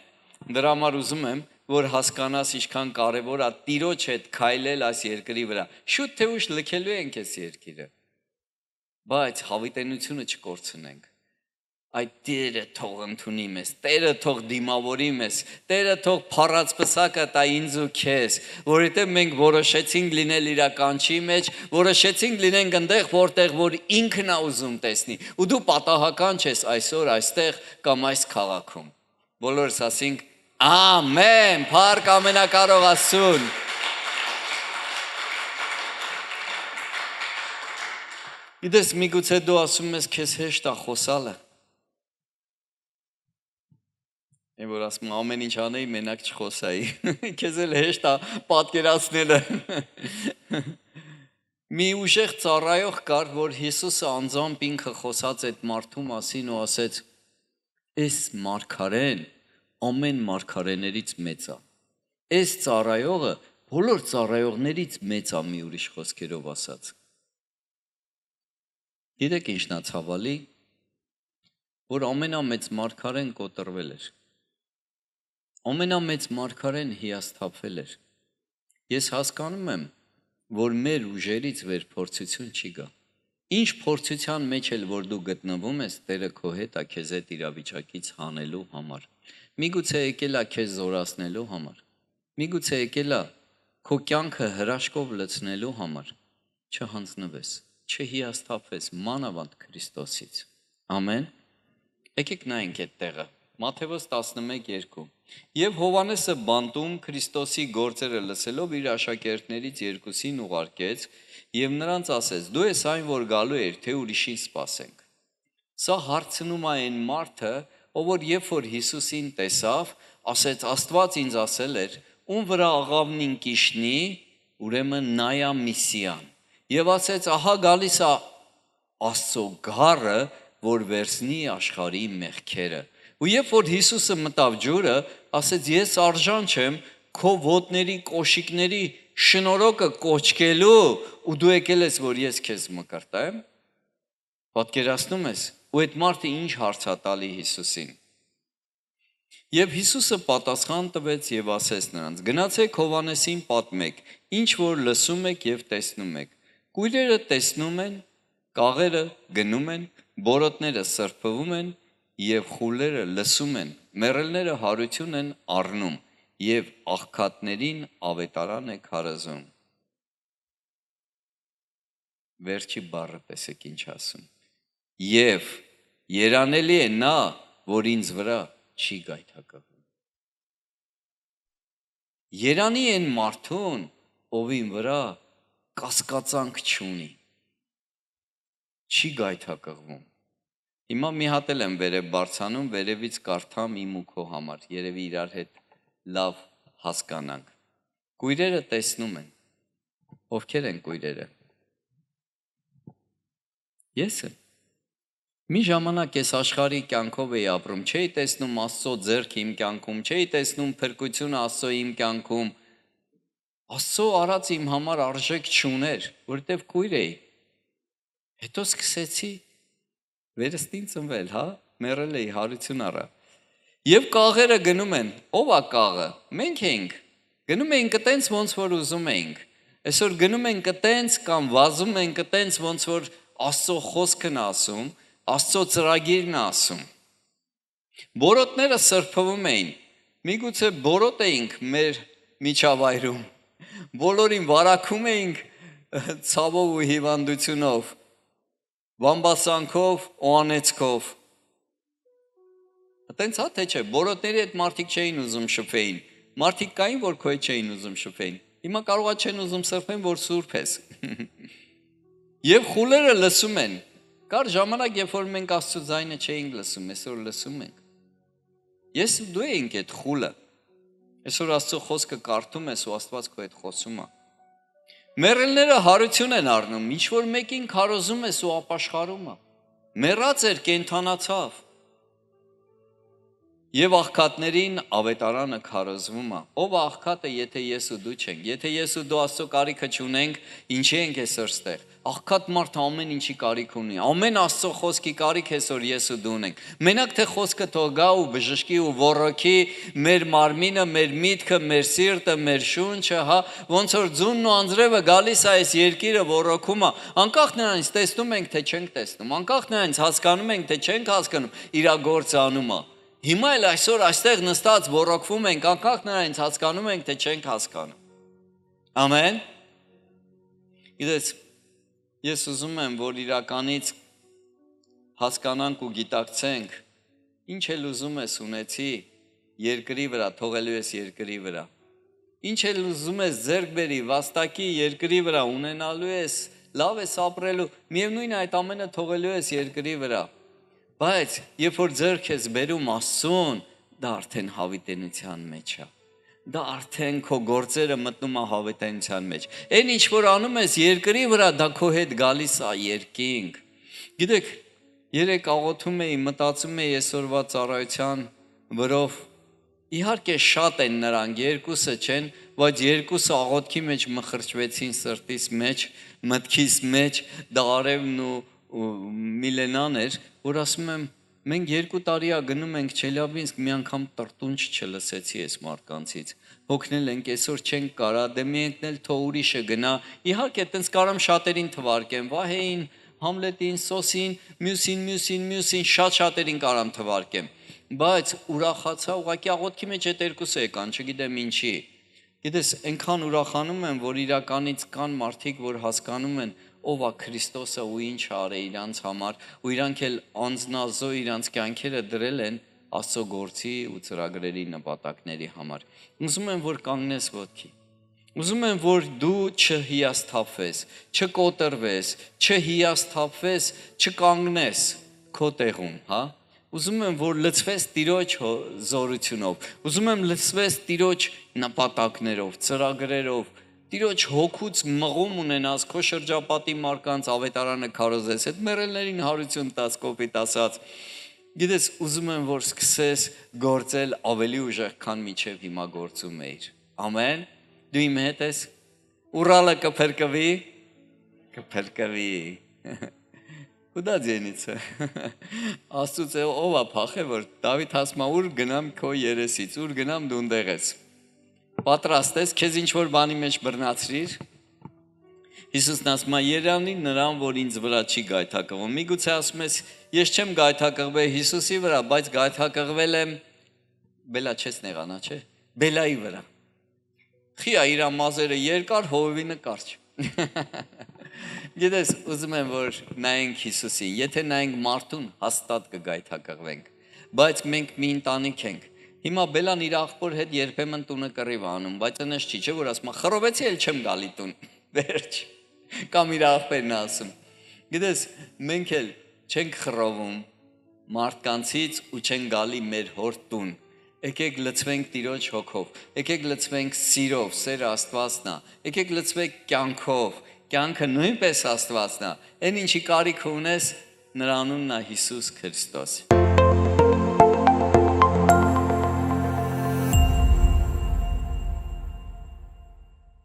Դրա համար ուզում եմ, որ հասկանաս ինչքան կարևոր է Տիրոջ հետ քայլել այս երկրի վրա։ Շուտ թե ուշ լքելու ենք այս երկիրը։ Բայց հավիտենությունը չկորցնենք։ Այդ Տերը թող ընդունի մեզ, Տերը թող դիմավորի մեզ, Տերը թող փառած պսակը տա ինձ ու քեզ, որովհետև մենք որոշեցինք լինել իր կանչի մեջ, որոշեցինք լինենք այնտեղ, որտեղ որ ինքն է ուզում տեսնի, ու դու պատահական չես այսօր այստեղ կամ այս քաղաքում։ Բոլորս ասենք ամեն, փառք ամենակարող Աստծուն։ Գիտես, միգուցե դու ասում ես քեզ հեշտ է խոսալը։ Այն որ ասում ամեն ինչ անեի, մենակ չխոսայի։ Քեզ էլ հեշտ է պատկերացնելը։ Մի ուժեղ ծառայող կար, որ Հիսուսը անձամբ ինքը խոսած այդ մարդու մասին ու ասեց. «Էս մարգարեն ամեն մարգարեներից մեծ է։ Էս ծառայողը բոլոր ծառայողներից մեծ է», մի ուրիշ խոսքերով ասած։ Գիտեք ինչն է ցավալի, որ ամենամեծ մարգարեն կոտրվել էր։ Ամենամեծ մարգարեն հիասթափվել էր։ Ես հասկանում եմ, որ մեր ուժերից վեր փորձություն չի գա։ Ինչ փորձության մեջ էլ որ դու գտնվում ես, Տերը քո հետ է քեզ այդ իրավիճակից հանելու համար։ Միգուցե եկել է քեզ զորացնելու համար։ Միգուցե եկել է քո կյանքը հրաշքով լցնելու համար։ Չհանձնվես, չհիասթափվես, մանավանդ Քրիստոսից։ Ամեն։ Եկեք նայենք այդ տեղը։ Մատթեոս 11:2 Եվ Հովհաննեսը բանտում Քրիստոսի գործերը լսելով իր աշակերտներից երկուսին ուղարկեց եւ նրանց ասեց. «Դու ես այն, որ գալու էր, թե ուրիշին սպասենք»։ Սա հարցնում է այն մարդը, ով որ երբ որ Հիսուսին տեսավ, ասեց. «Աստված ինձ ասել էր, ում վրա աղավնին կիշնի, ուրեմն նա է Միսիան»։ Եվ ասեց. «Ահա գալիս է Աստծո գառը, որ վերցնի աշխարհի մեղքերը»։ Ու երբ որ Հիսուսը մտավ ջուրը, ասեց. «Ես արժան չեմ քո ոտների կոշիկների շնորհոկը կոչկելու, ու դու եկել ես, որ ես քեզ մկրտեմ»։ Պատկերացնում ես, ու այդ մարդը ինչ հարց է տալի Հիսուսին։ Եվ Հիսուսը պատասխան տվեց եւ ասեց նրանց. «Գնացեք Հովհաննեսին պատմեք, ինչ որ լսում եք եւ տեսնում եք։ Կույրերը տեսնում են, կաղերը գնում են, բորոտները սրբվում են եւ խուլերը լսում են, մեռելները հարություն են առնում եւ աղքատներին ավետարան է քարոզում»։ Վերջի բառը տեսեք ինչ ասում։ Եվ երանելի է նա, որ ինձ վրա չի գայթակղում։ Երանի են մարդուն, ով ին վրա կասկածանք չունի, չի գայթակղվում։ Հիմա մի հատ էլ եմ վերև բարձանում, վերևից կարդամ իմ ու քո համար, երևի իրար հետ լավ հասկանանք։ Կույրերը տեսնում են։ Ովքեր են կույրերը։ Ես եմ։ Մի ժամանակ ես աշխարհի կյանքով էի ապրում, չէի տեսնում Աստծո ձեռքը իմ կյանքում, չէի տեսնում փրկությունը Աստծո իմ կյանքում։ Աստծո արած իմ համար արժեք չուներ, որովհետև կույր էի։ Հետո սկսեցի վերստին ծնվել, հա, մեռել էի, հարություն առա։ Եվ կաղերը գնում են, ով է կաղը։ Մենք ենք։ Գնում ենք այտենց ոնց որ ուզում ենք։ Այսօր գնում ենք այտենց կամ վազում ենք այտենց ոնց որ Աստծո խոսքն ասում, Աստծո ծրագիրն ասում։ Բորոտները սրբվում էին։ Միգուցե բորոտ էինք մեր միջավայրում։ Բոլորին վարակում էինք ցավով ու հիվանդությունով, բամբասանքով ու անեծքով։ Այտենց հա թե չէ, բորոտների հետ մարդիկ չէին ուզում շփվեին։ Մարդիկ կային, որ քո հետ չէին ուզում շփվեին։ Հիմա կարողա չեն ուզում սրբեն, որ սուրբ ես։ Եվ խուլերը լսում են։ Կար ժամանակ, երբ որ մենք Աստծո ձայնը չէինք լսում, այսօր լսում ենք։ Ես ու դու ենք այդ խուլը։ Այսօր Աստծո խոսքը կարդում ես ու Աստված քո հետ խոսում է։ Մեռելները հարություն են առնում, ինչ որ մեկին քարոզում ես ու ապաշխարում է։ Մեռած էր, կենդանացավ։ Եվ աղքատներին ավետարանը քարոզվում է։ Ով աղքատը, եթե ես ու դու չենք, եթե ես ու դու Աստծո կարիքը չունենք, ինչի ենք այսօր ստեղ։ աղքատ մարդը ամեն ինչի կարիք ունի, ամեն Աստծո խոսքի կարիք այսօր ես ու դու ունենք։ Մենակ թե խոսքը թող գա ու բժշկի ու ոռոգի մեր մարմինը, մեր միտքը, մեր սիրտը, մեր շունչը, հա, ոնց որ ձունն ու անձրևը գալիս է այս երկիրը ոռոգում է, անկախ նրանից տեսնում ենք թե չենք տեսնում, անկախ նրանից հասկանում ենք թե չենք հասկանում, իր գործը անում է։ Հիմա էլ այսօր այստեղ նստած ոռոգվում ենք, անկախ նրանից հասկանում ենք թե չենք հասկանում։ Ամեն։ Գիտես, ես ուզում եմ, որ իրականից հասկանանք ու գիտակցենք, ինչ էլ ուզում ես ունեցի երկրի վրա, թողելու ես երկրի վրա։ Ինչ էլ ուզում ես ձեռք բերի, վաստակի երկրի վրա ունենալու ես, լավ ես ապրելու, միևնույն է այդ ամենը թողելու ես երկրի վրա։ Բայց երբ որ ձեռք ես բերում Աստծուն, դա արդեն հավիտենության մեջ է։ Դա արդեն քո գործերը մտնում է հավիտենության մեջ։ Այն ինչ որ անում ես երկրի վրա, դա քո հետ գալիս է երկինք։ Գիտեք, երեք աղոթում էի, մտածում էի այսօրվա ծառայության վրով, իհարկե շատ են նրանք, երկուսը չեն, բայց երկուսը աղոթքի մեջ մխրճվեցին սրտիս մեջ, մտքիս մեջ, դա Արևն ու Միլենան էր, որ ասում եմ, մենք 2 տարի է գնում ենք Չելյաբինսկ, մի անգամ տրտունջ չլսեցի այս մարդկանցից, հոգնել ենք, այսօր չենք կարա, դե մի ընկնել թող ուրիշը գնա, իհարկե տենց կարամ շատերին թվարկեմ, Վահեին, Համլետին, Սոսին, մյուսին, շատ շատերին կարամ թվարկեմ, բայց ուրախացա, ուղղակի աղոթքի մեջ այդ երկուսը եկան, չգիտեմ ինչի, գիտես, այնքան ուրախանում եմ, որ իրականից կան մարդիկ, որ հասկանում են, ով է Քրիստոսը ու ինչ արել իրանց համար, ու իրանք էլ անձնազո իրանց կյանքերը դրել են Աստծո գործի ու ծրագրերի նպատակների համար։ Ուզում եմ, որ կանգնես ոտքի։ Ուզում եմ, որ դու չհիասթափվես, չկոտրվես, չհիասթափվես, չկանգնես քո տեղում, հա։ Ուզում եմ, որ լցվես Տիրոջ զորությունով, ուզում եմ լցվես Տիրոջ նպատակներով, ծրագրերով, Տիրոջ հոգուց մղում ունենաս քո շրջապատի մարդկանց ավետարանը քարոզես, այդ մեռելներին հարություն տաս կոպիտ ասած։ Գիտես, ուզում եմ, որ սկսես գործել ավելի ուժեղ, քան մինչև հիմա գործում էիր։ Ամեն։ Դու իմ հետ ես։ Ուրալը կփրկվի, կփրկվի։ Կուտա ձենիցը։ Աստծուց ով է փախե, որ Դավիթ ասում է, ուր գնամ քո երեսից, ուր գնամ դու ընդեղ ես։ Պատրաստ ես, քեզ ինչ որ բանի մեջ բռնացրիր։ Հիսուսն ասում է, երանի նրան, որ ինձ վրա չի գայթակղվում։ Միգուցե ասում ես, ես չեմ գայթակղվել Հիսուսի վրա, բայց գայթակղվել եմ բելա չես նեղանա, չէ։ Բելայի վրա։ Խիա իր մազերը երկար, հովիվինը կարճ։ Գիտես, ուզում եմ, որ նայենք Հիսուսին, եթե նայենք մարդուն, հաստատ կգայթակղվենք, բայց մենք մի ընտանիք ենք, հիմա Բելան իր աղբոր հետ երբեմն տունը կռիվ անում, բայց այնպես չի, չէ, որ ասում է, խռովեցի, էլ չեմ գալի տուն, վերջ, կամ իր աղբերն ասում, գիտես, մենք էլ չենք խռովում մարդկանցից ու չենք գալի մեր հոր տուն, եկեք լցվենք Տիրոջ հոգով, եկեք լցվենք սիրով, սերը Աստվածն է, եկեք լցվենք կյանքով, կյանքը նույնպես Աստվածն է, այն ինչի կարիք ունես, նրա անունն է Հիսուս Քրիստոս։